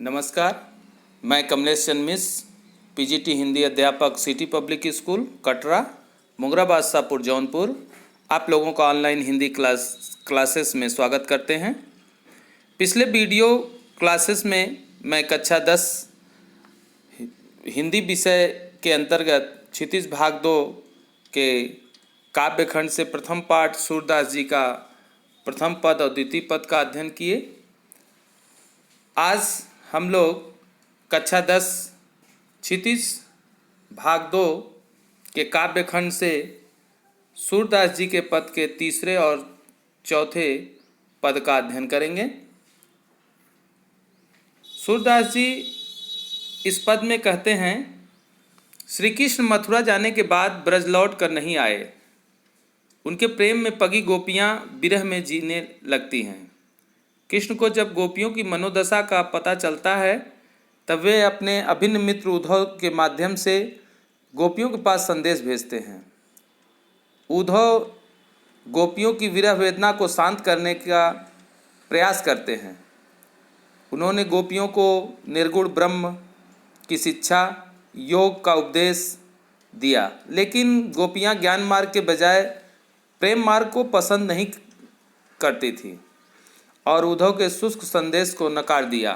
नमस्कार, मैं कमलेश चंद मिश्र, पीजीटी हिंदी अध्यापक city public school Katra, Mungra Badshahpur Jaunpur आप लोगों का ऑनलाइन हिंदी क्लासेस में स्वागत करते हैं। पिछले वीडियो क्लासेस में मैं कक्षा 10 हिंदी विषय के अंतर्गत क्षितिज भाग 2 के काव्य खंड से प्रथम पाठ सूरदास जी का प्रथम पद और द्वितीय पद का अध्ययन किए। आज हम लोग कक्षा 10 क्षितिज भाग 2 के काव्य खंड से सूरदास जी के पद के तीसरे और चौथे पद का अध्ययन करेंगे। सूरदास जी इस पद में कहते हैं, श्री कृष्ण मथुरा जाने के बाद ब्रज लौट कर नहीं आए। उनके प्रेम में पगी गोपियाँ विरह में जीने लगती हैं। कृष्ण को जब गोपियों की मनोदशा का पता चलता है तब वे अपने अभिन्न मित्र उद्धव के माध्यम से गोपियों के पास संदेश भेजते हैं। उद्धव गोपियों की विरह वेदना को शांत करने का प्रयास करते हैं। उन्होंने गोपियों को निर्गुण ब्रह्म की शिक्षा, योग का उपदेश दिया, लेकिन गोपियां ज्ञान मार्ग के बजाय प्रेम मार्ग को पसंद नहीं करती थी और उद्धव के शुष्क संदेश को नकार दिया।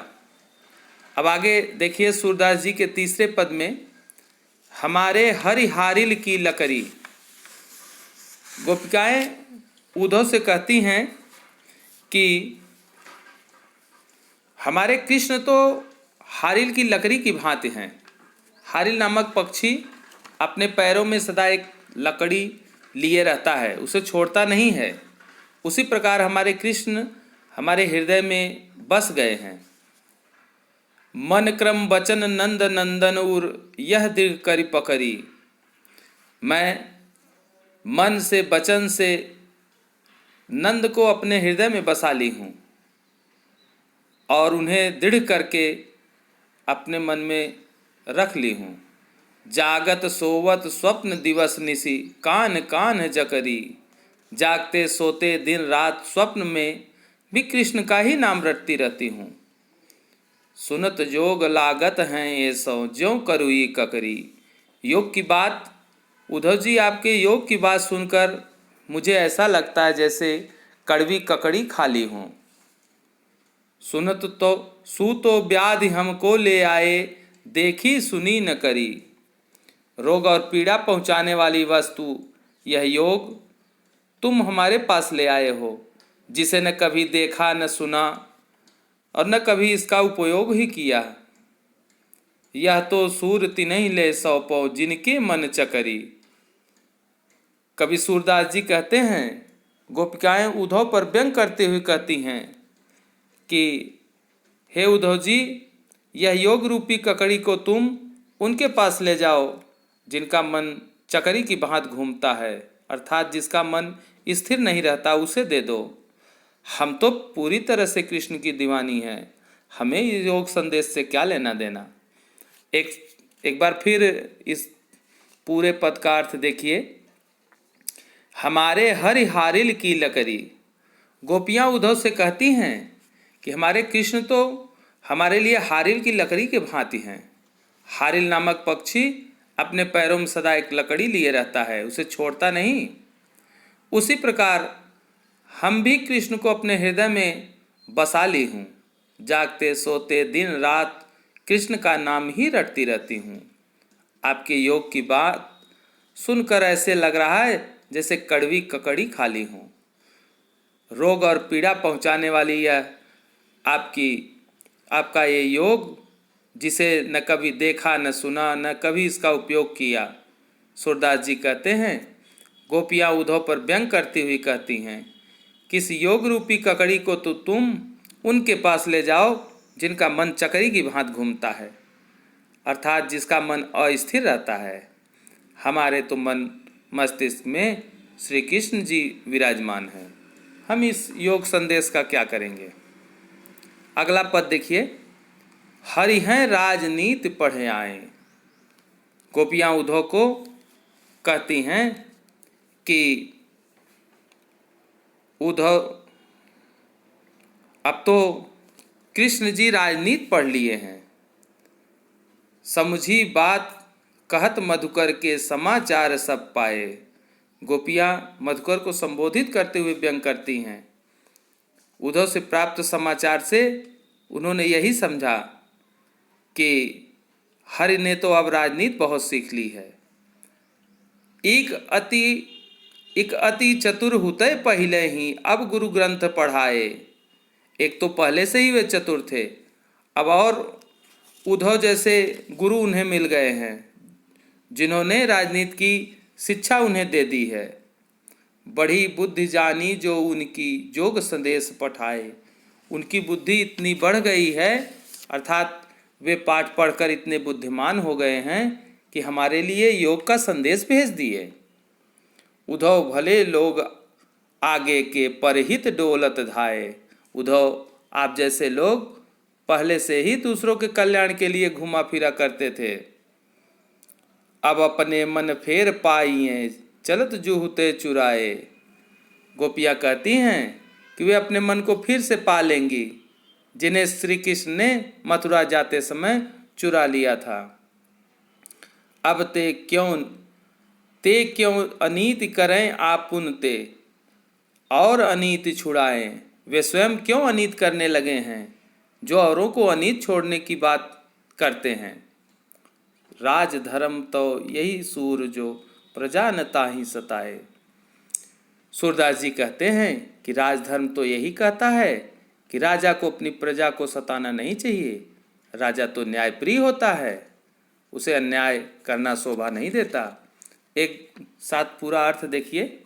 अब आगे देखिए सूरदास जी के तीसरे पद में, हमारे हरिहारिल की लकड़ी। गोपिकाएं उद्धव से कहती हैं कि हमारे कृष्ण तो हारिल की लकड़ी की भांति हैं। हारिल नामक पक्षी अपने पैरों में सदा एक लकड़ी लिए रहता है, उसे छोड़ता नहीं है। उसी प्रकार हमारे कृष्ण हमारे हृदय में बस गए हैं। मन क्रम वचन नंद नंदन उर यह दृढ़ करी पकड़ी। मैं मन से वचन से नंद को अपने हृदय में बसा ली हूँ और उन्हें दृढ़ करके अपने मन में रख ली हूँ। जागत सोवत स्वप्न दिवस निसी कान कान जकरी। जागते सोते दिन रात स्वप्न में भी कृष्ण का ही नाम रटती रहती हूँ। सुनत जोग लागत हैं ये सौ ज्यों करुई ककरी। योग की बात, उद्धव जी आपके योग की बात सुनकर मुझे ऐसा लगता है जैसे कड़वी ककड़ी खा ली हूँ। सुनत तो सू तो व्याधि हमको ले आए, देखी सुनी न करी। रोग और पीड़ा पहुँचाने वाली वस्तु यह योग तुम हमारे पास ले आए हो, जिसे न कभी देखा न सुना और न कभी इसका उपयोग ही किया। यह तो सूर तिन्हीं ले सौंपो जिनके मन चकरी। कवि सूरदास जी कहते हैं, गोपिकाएं उद्धव पर व्यंग करते हुए कहती हैं कि हे उद्धव जी, यह योग रूपी ककड़ी को तुम उनके पास ले जाओ जिनका मन चकरी की भांति घूमता है, अर्थात जिसका मन स्थिर नहीं रहता, उसे दे दो। हम तो पूरी तरह से कृष्ण की दीवानी है, हमें योग संदेश से क्या लेना देना। एक बार फिर इस पूरे पद का अर्थ देखिए, हमारे हरिहारिल की लकड़ी। गोपियाँ उद्धव से कहती हैं कि हमारे कृष्ण तो हमारे लिए हारिल की लकड़ी के भांति हैं। हारिल नामक पक्षी अपने पैरों में सदा एक लकड़ी लिए रहता है, उसे छोड़ता नहीं। उसी प्रकार हम भी कृष्ण को अपने हृदय में बसा ली हूँ। जागते सोते दिन रात कृष्ण का नाम ही रटती रहती हूँ। आपके योग की बात सुनकर ऐसे लग रहा है जैसे कड़वी ककड़ी खा ली हूँ। रोग और पीड़ा पहुँचाने वाली यह आपका ये योग, जिसे न कभी देखा न सुना न कभी इसका उपयोग किया। सूरदास जी कहते हैं, गोपियाँ उद्धव पर व्यंग करती हुई कहती हैं, किस योग रूपी ककड़ी को तो तुम उनके पास ले जाओ जिनका मन चकरी की भांति घूमता है, अर्थात जिसका मन अस्थिर रहता है। हमारे तो मन मस्तिष्क में श्री कृष्ण जी विराजमान हैं। हम इस योग संदेश का क्या करेंगे। अगला पद देखिए, हरि हैं राजनीति पढ़े आए। गोपियाँ उद्धव को कहती हैं कि उद्धव अब तो कृष्ण जी राजनीति पढ़ लिए हैं। समझी बात कहत मधुकर के समाचार सब पाए। गोपियाँ मधुकर को संबोधित करते हुए व्यंग करती हैं। उद्धव से प्राप्त समाचार से उन्होंने यही समझा कि हरि ने तो अब राजनीति बहुत सीख ली है। एक अति चतुर हुते पहले ही अब गुरु ग्रंथ पढ़ाए। एक तो पहले से ही वे चतुर थे, अब और उद्धव जैसे गुरु उन्हें मिल गए हैं जिन्होंने राजनीति की शिक्षा उन्हें दे दी है। बड़ी बुद्धि जानी जो उनकी जोग संदेश पठाए। उनकी बुद्धि इतनी बढ़ गई है, अर्थात वे पाठ पढ़कर इतने बुद्धिमान हो गए हैं कि हमारे लिए योग का संदेश भेज दिए। उद्धव भले लोग आगे के परहित डोलत धाये। उद्धव आप जैसे लोग पहले से ही दूसरों के कल्याण के लिए घुमा फिरा करते थे। अब अपने मन फेर पाइए चलत जुहुते चुराए। गोपियाँ कहती हैं कि वे अपने मन को फिर से पा लेंगी जिन्हें श्री कृष्ण ने मथुरा जाते समय चुरा लिया था। अब ते क्यों अनीति करें आप पुनते और अनीति छुड़ाएं। वे स्वयं क्यों अनीत करने लगे हैं जो औरों को अनीत छोड़ने की बात करते हैं। राज धर्म तो यही सूर जो प्रजा न ताहि सताए। सूरदास जी कहते हैं कि राजधर्म तो यही कहता है कि राजा को अपनी प्रजा को सताना नहीं चाहिए। राजा तो न्यायप्रिय होता है, उसे अन्याय करना शोभा नहीं देता। एक साथ पूरा अर्थ देखिए।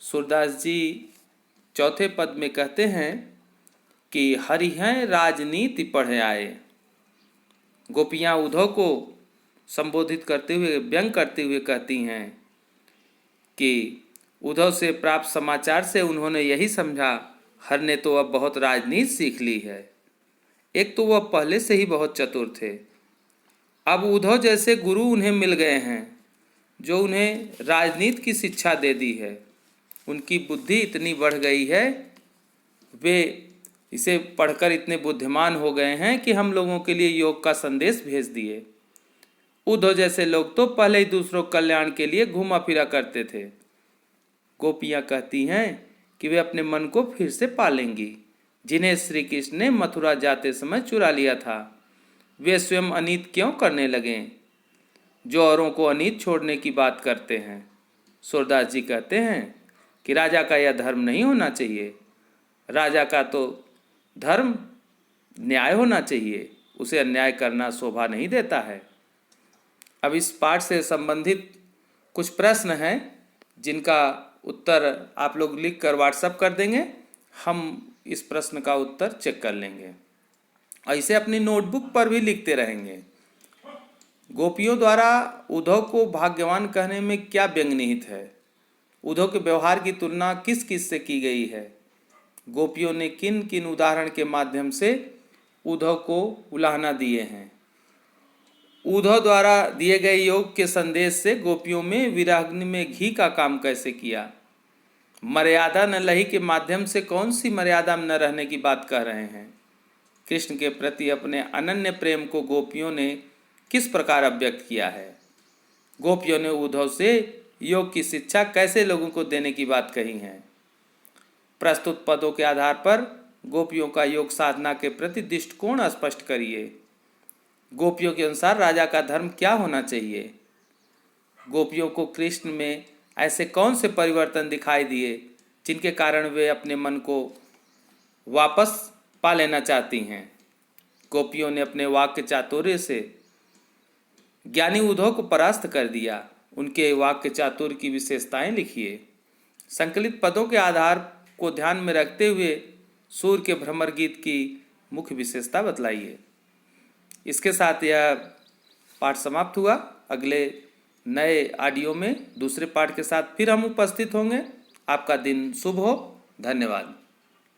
सूरदास जी चौथे पद में कहते हैं कि हरि हैं राजनीति पढ़े आए। गोपियाँ उद्धव को संबोधित करते हुए व्यंग करते हुए कहती हैं कि उद्धव से प्राप्त समाचार से उन्होंने यही समझा हर ने तो अब बहुत राजनीति सीख ली है। एक तो वह पहले से ही बहुत चतुर थे, अब उद्धव जैसे गुरु उन्हें मिल गए हैं जो उन्हें राजनीति की शिक्षा दे दी है। उनकी बुद्धि इतनी बढ़ गई है, वे इसे पढ़कर इतने बुद्धिमान हो गए हैं कि हम लोगों के लिए योग का संदेश भेज दिए। उद्धव जैसे लोग तो पहले ही दूसरों कल्याण के लिए घूमा फिरा करते थे। गोपियाँ कहती हैं कि वे अपने मन को फिर से पालेंगी जिन्हें श्री कृष्ण ने मथुरा जाते समय चुरा लिया था। वे स्वयं अनीत क्यों करने लगे जो औरों को अनीत छोड़ने की बात करते हैं। सूरदास जी कहते हैं कि राजा का यह धर्म नहीं होना चाहिए। राजा का तो धर्म न्याय होना चाहिए, उसे अन्याय करना शोभा नहीं देता है। अब इस पाठ से संबंधित कुछ प्रश्न हैं जिनका उत्तर आप लोग लिख कर व्हाट्सएप कर देंगे, हम इस प्रश्न का उत्तर चेक कर लेंगे। ऐसे अपनी नोटबुक पर भी लिखते रहेंगे। गोपियों द्वारा उद्धव को भाग्यवान कहने में क्या व्यंग निहित है। उद्धव के व्यवहार की तुलना किस किस से की गई है। गोपियों ने किन किन उदाहरण के माध्यम से उद्धव को उलाहना दिए हैं। उद्धव द्वारा दिए गए योग के संदेश से गोपियों में विराग्नि में घी का काम कैसे किया। मर्यादा न लही के माध्यम से कौन सी मर्यादा में न रहने की बात कह रहे हैं। कृष्ण के प्रति अपने अनन्य प्रेम को गोपियों ने किस प्रकार अभिव्यक्त किया है। गोपियों ने उद्धव से योग की शिक्षा कैसे लोगों को देने की बात कही है। प्रस्तुत पदों के आधार पर गोपियों का योग साधना के प्रति दृष्टिकोण स्पष्ट करिए। गोपियों के अनुसार राजा का धर्म क्या होना चाहिए। गोपियों को कृष्ण में ऐसे कौन से परिवर्तन दिखाई दिए जिनके कारण वे अपने मन को वापस पा लेना चाहती हैं। गोपियों ने अपने वाक्य चातुर्य से ज्ञानी उद्धव को परास्त कर दिया। उनके वाक्य चातुर्य की विशेषताएं लिखिए। संकलित पदों के आधार को ध्यान में रखते हुए सूर्य के भ्रमर गीत की मुख्य विशेषता बतलाइए। इसके साथ यह पाठ समाप्त हुआ। अगले नए ऑडियो में दूसरे पाठ के साथ फिर हम उपस्थित होंगे। आपका दिन शुभ हो। धन्यवाद।